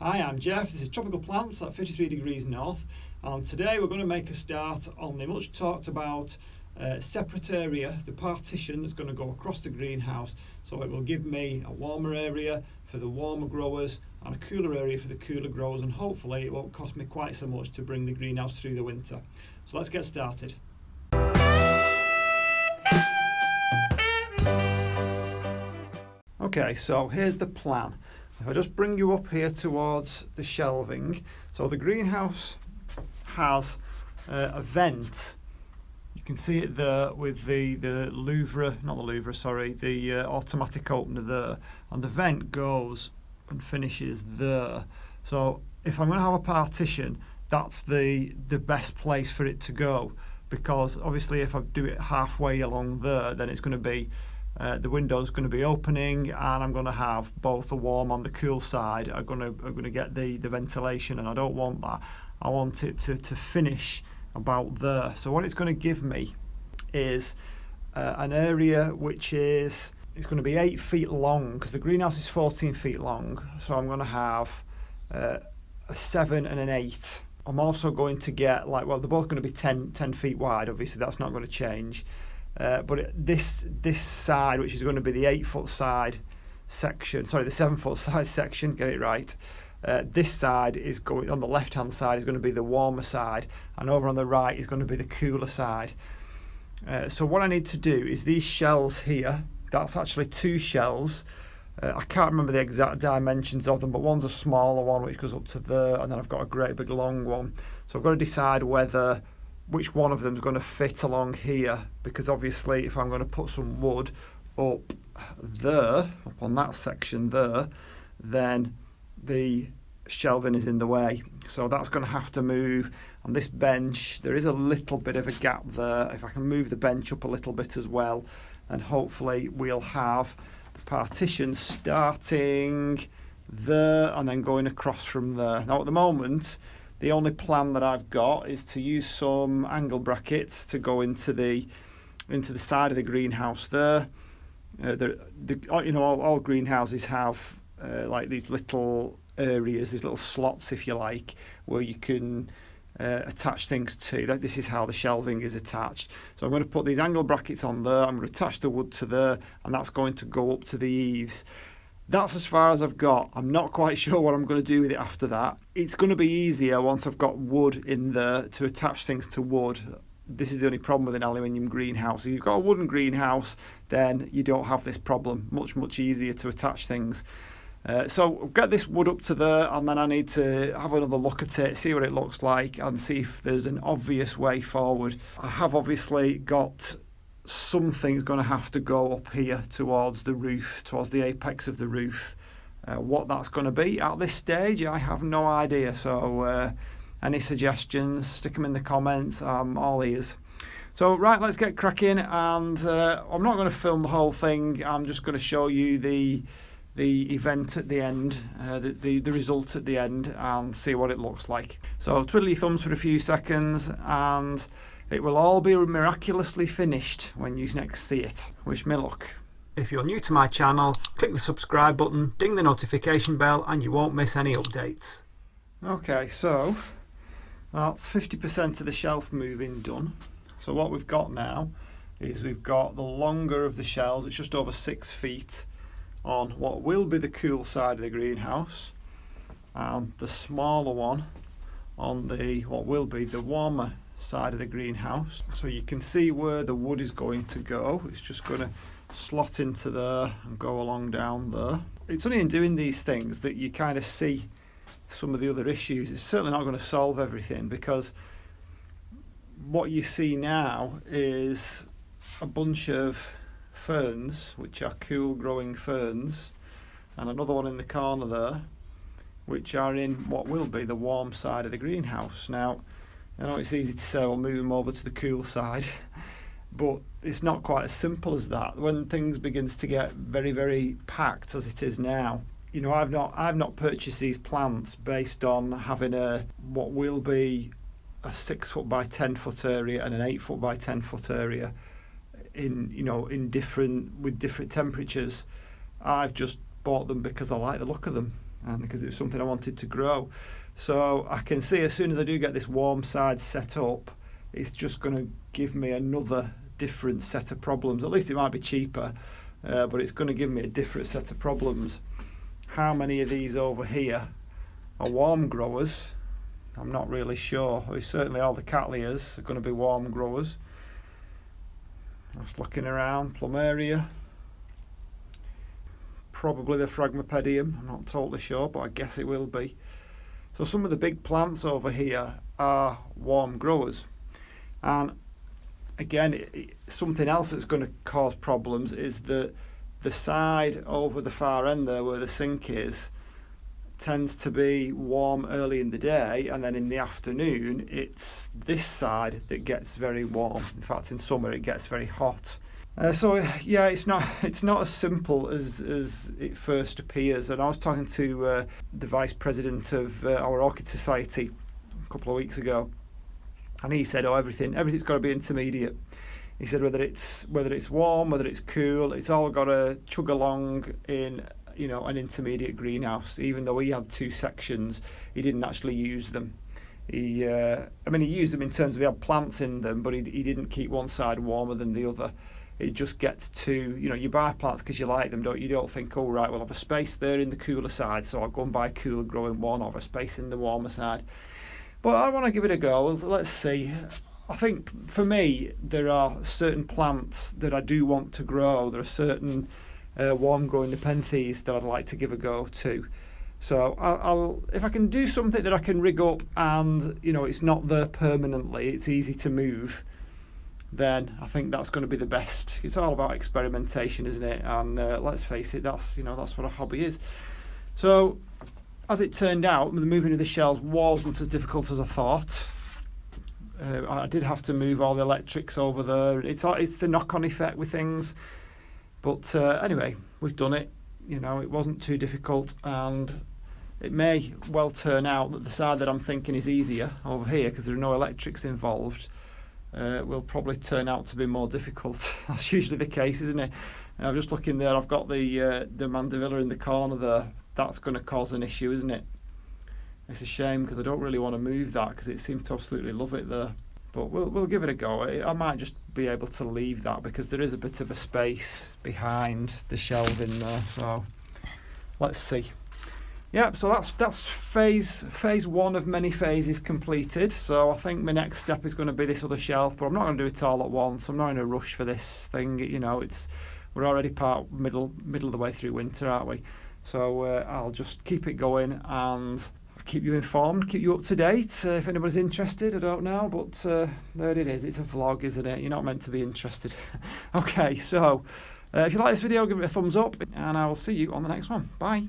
Hi, I'm Jeff. This is Tropical Plants at 53 degrees north, and today we're going to make a start on the much talked about separate area, the partition that's going to go across the greenhouse. So it will give me a warmer area for the warmer growers and a cooler area for the cooler growers, and hopefully it won't cost me quite so much to bring the greenhouse through the winter. So let's get started. Okay, so here's the plan. If I just bring you up here towards the shelving, so the greenhouse has a vent. You can see it there with the automatic opener there, and the vent goes and finishes there. So if I'm going to have a partition, that's the best place for it to go, because obviously if I do it halfway along there, then it's going to be the window's going to be opening, and I'm going to have both the warm and the cool side are going to get the ventilation, and I don't want that. I want it to finish about there. So what it's going to give me is an area which is, it's going to be 8 feet long, because the greenhouse is 14 feet long. So I'm going to have a 7 and an 8. I'm also going to get, they're both going to be 10 feet wide. Obviously that's not going to change. But this side, which is going to be the 8-foot side section, sorry, the 7-foot side section, get it right. This side is going, on the left hand side is going to be the warmer side, and over on the right is going to be the cooler side. So what I need to do is these shelves here, that's actually 2 shelves. I can't remember the exact dimensions of them, but one's a smaller one which goes up to there, and then I've got a great big long one. So I've got to decide which one of them is going to fit along here, because obviously if I'm going to put some wood up there, up on that section there, then the shelving is in the way. So that's going to have to move. On this bench, there is a little bit of a gap there. If I can move the bench up a little bit as well, and hopefully we'll have the partition starting there and then going across from there. Now at the moment, the only plan that I've got is to use some angle brackets to go into the side of the greenhouse there. All greenhouses have like these little areas, these little slots, if you like, where you can attach things to. This is how the shelving is attached. So I'm going to put these angle brackets on there. I'm going to attach the wood to there, and that's going to go up to the eaves. That's as far as I've got. I'm not quite sure what I'm going to do with it after that. It's going to be easier once I've got wood in there to attach things to wood. This is the only problem with an aluminium greenhouse. If you've got a wooden greenhouse, then you don't have this problem. Much easier to attach things. So I'll get this wood up to there, and then I need to have another look at it, see what it looks like, and see if there's an obvious way forward. I have obviously got something's going to have to go up here towards the roof, towards the apex of the roof. What that's going to be at this stage, I have no idea. So any suggestions, stick them in the comments. I'm all ears. So right, let's get cracking, and I'm not going to film the whole thing. I'm just going to show you the event at the end, the result at the end, and see what it looks like. So twiddle your thumbs for a few seconds, and it will all be miraculously finished when you next see it. Wish me luck. If you're new to my channel, click the subscribe button, ding the notification bell, and you won't miss any updates. Okay, so that's 50% of the shelf moving done. So what we've got now is we've got the longer of the shelves, it's just over 6 feet, on what will be the cool side of the greenhouse, and the smaller one on what will be the warmer side of the greenhouse. So you can see where the wood is going to go. It's just going to slot into there and go along down there. It's only in doing these things that you kind of see some of the other issues. It's certainly not going to solve everything, because what you see now is a bunch of ferns, which are cool growing ferns, and another one in the corner there, which are in what will be the warm side of the greenhouse. Now I know it's easy to say, well, move them over to the cool side, but it's not quite as simple as that. When things begins to get very, very packed as it is now, you know, I've not purchased these plants based on having what will be a 6 foot by 10 foot area and an 8 foot by 10 foot area with different temperatures. I've just bought them because I like the look of them. and because it was something I wanted to grow. So I can see as soon as I do get this warm side set up, it's just going to give me another different set of problems. At least it might be cheaper, but it's going to give me a different set of problems. How many of these over here are warm growers? I'm not really sure. Certainly all the cattleyas are going to be warm growers. Just looking around, plumeria, probably the phragmipedium, I'm not totally sure, but I guess it will be. So some of the big plants over here are warm growers. And again, something else that's going to cause problems is that the side over the far end there where the sink is tends to be warm early in the day, and then in the afternoon it's this side that gets very warm. In fact, in summer it gets very hot. So yeah, it's not as simple as it first appears. And I was talking to the vice president of our Orchid Society a couple of weeks ago, and he said, "Oh, everything's got to be intermediate." He said whether it's warm, whether it's cool, it's all got to chug along in, you know, an intermediate greenhouse. Even though he had 2 sections, he didn't actually use them. He used them in terms of he had plants in them, but he didn't keep one side warmer than the other. It just gets to, you know, you buy plants because you like them, don't you? Don't think, oh right, we'll have a space there in the cooler side, so I'll go and buy a cooler growing one, or a space in the warmer side. But I want to give it a go. Let's see. I think for me, there are certain plants that I do want to grow. There are certain warm growing nepenthes that I'd like to give a go to. So I'll if I can do something that I can rig up and, you know, it's not there permanently, it's easy to move, then I think that's going to be the best. It's all about experimentation, isn't it? And let's face it, that's what a hobby is. So as it turned out, the moving of the shells wasn't as difficult as I thought. I did have to move all the electrics over there. It's the knock-on effect with things. But anyway, we've done it. You know, it wasn't too difficult, and it may well turn out that the side that I'm thinking is easier over here, because there are no electrics involved, will probably turn out to be more difficult. That's usually the case, isn't it? I'm just looking there. I've got the mandevilla in the corner there. That's going to cause an issue, isn't it? It's a shame because I don't really want to move that because it seemed to absolutely love it there. But we'll give it a go. I might just be able to leave that because there is a bit of a space behind the shelving there. So let's see. Yeah, so that's phase 1 of many phases completed. So I think my next step is going to be this other shelf, but I'm not going to do it all at once. I'm not in a rush for this thing. You know, we're already middle of the way through winter, aren't we? So I'll just keep it going and keep you informed, keep you up to date. If anybody's interested, I don't know, but there it is. It's a vlog, isn't it? You're not meant to be interested. Okay, so if you like this video, give it a thumbs up, and I will see you on the next one. Bye.